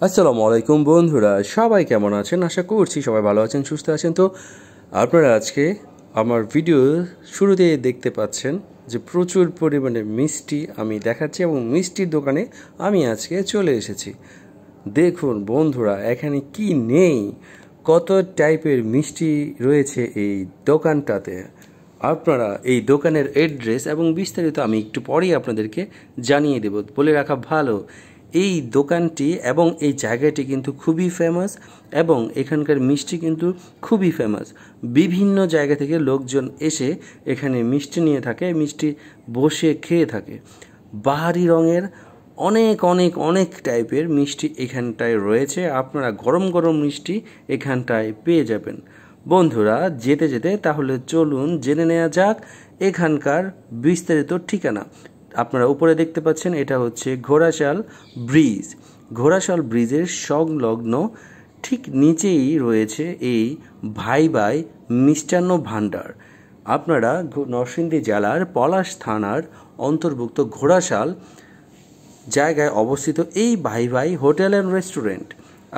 আসসালামু আলাইকুম বন্ধুরা, সবাই কেমন আছেন? আশা করছি সবাই ভালো আছেন, সুস্থ আছেন। তো আপনারা আজকে আমার ভিডিও শুরুতে দেখতে পাচ্ছেন যে প্রচুর পরিমাণে মিষ্টি আমি দেখাচ্ছি এবং মিষ্টির দোকানে আমি আজকে চলে এসেছি। দেখুন বন্ধুরা, এখানে কি নেই, কত টাইপের মিষ্টি রয়েছে এই দোকানটাতে। আপনারা এই দোকানের অ্যাড্রেস এবং বিস্তারিত আমি একটু পরেই আপনাদেরকে জানিয়ে দেব। বলে রাখা ভালো, এই দোকানটি এবং এই জায়গাটি কিন্তু খুবই ফেমাস এবং এখানকার মিষ্টি কিন্তু খুবই ফেমাস। বিভিন্ন জায়গা থেকে লোকজন এসে এখানে মিষ্টি নিয়ে থাকে, মিষ্টি বসে খেয়ে থাকে। বাহারি রঙের অনেক অনেক অনেক টাইপের মিষ্টি এখানটায় রয়েছে। আপনারা গরম গরম মিষ্টি এখানটায় পেয়ে যাবেন। বন্ধুরা, যেতে যেতে তাহলে চলুন জেনে নেওয়া যাক এখানকার বিস্তারিত ঠিকানা। আপনারা উপরে দেখতে পাচ্ছেন, এটা হচ্ছে ঘোড়াশাল ব্রিজ। ঘোড়াশাল ব্রিজের সংলগ্ন ঠিক নিচেই রয়েছে এই ভাই ভাই মিষ্টান্ন ভাণ্ডার। আপনারা নরসিংদী জেলার পলাশ থানার অন্তর্ভুক্ত ঘোড়াশাল জায়গায় অবস্থিত এই ভাই ভাই হোটেল অ্যান্ড রেস্টুরেন্ট।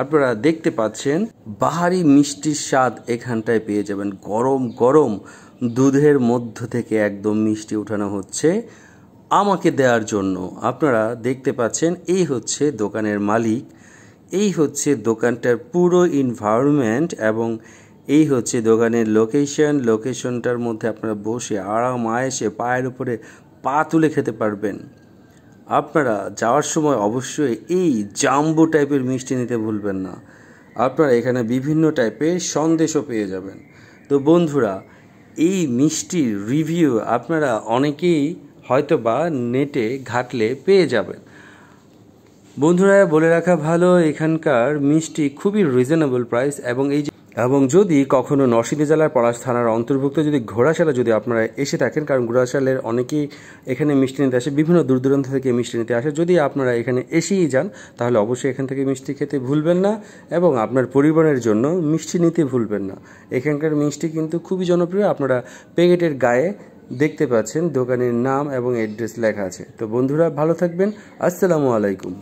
আপনারা দেখতে পাচ্ছেন বাহারি মিষ্টির স্বাদ এখানটায় পেয়ে যাবেন। গরম গরম দুধের মধ্য থেকে একদম মিষ্টি উঠানো হচ্ছে আমাকে দেওয়ার জন্য। আপনারা দেখতে পাচ্ছেন এই হচ্ছে দোকানের মালিক, এই হচ্ছে দোকানটার পুরো এনভায়রনমেন্ট এবং এই হচ্ছে দোকানের লোকেশনটার মধ্যে আপনারা বসে আরাম আয়েসে পায়ের উপরে পা তুলে খেতে পারবেন। আপনারা যাওয়ার সময় অবশ্যই এই জাম্বো টাইপের মিষ্টি নিতে ভুলবেন না। আপনারা এখানে বিভিন্ন টাইপের সন্দেশও পেয়ে যাবেন। তো বন্ধুরা, এই মিষ্টির রিভিউ আপনারা অনেকেই হয়তো বা নেটে ঘাটলে পেয়ে যাবেন। বন্ধুরা, বলে রাখা ভালো, এখানকার মিষ্টি খুবই রিজনেবল প্রাইস এবং যদি কখনো নরসিংদী জেলার পলাশ থানার অন্তর্ভুক্ত যদি ঘোড়াশালে যদি আপনারা এসে থাকেন, কারণ ঘোড়াশালের অনেকেই এখানে মিষ্টি নিতে আসে, বিভিন্ন দূর দূরান্ত থেকে মিষ্টি নিতে আসে। যদি আপনারা এখানে এসেই যান তাহলে অবশ্যই এখান থেকে মিষ্টি খেতে ভুলবেন না এবং আপনার পরিবারের জন্য মিষ্টি নিতে ভুলবেন না। এখানকার মিষ্টি কিন্তু খুবই জনপ্রিয়। আপনারা প্যাকেটের গায়ে দেখতে পাচ্ছেন দোকানের নাম এবং অ্যাড্রেস লেখা আছে। তো বন্ধুরা, ভালো থাকবেন। আসসালামু আলাইকুম।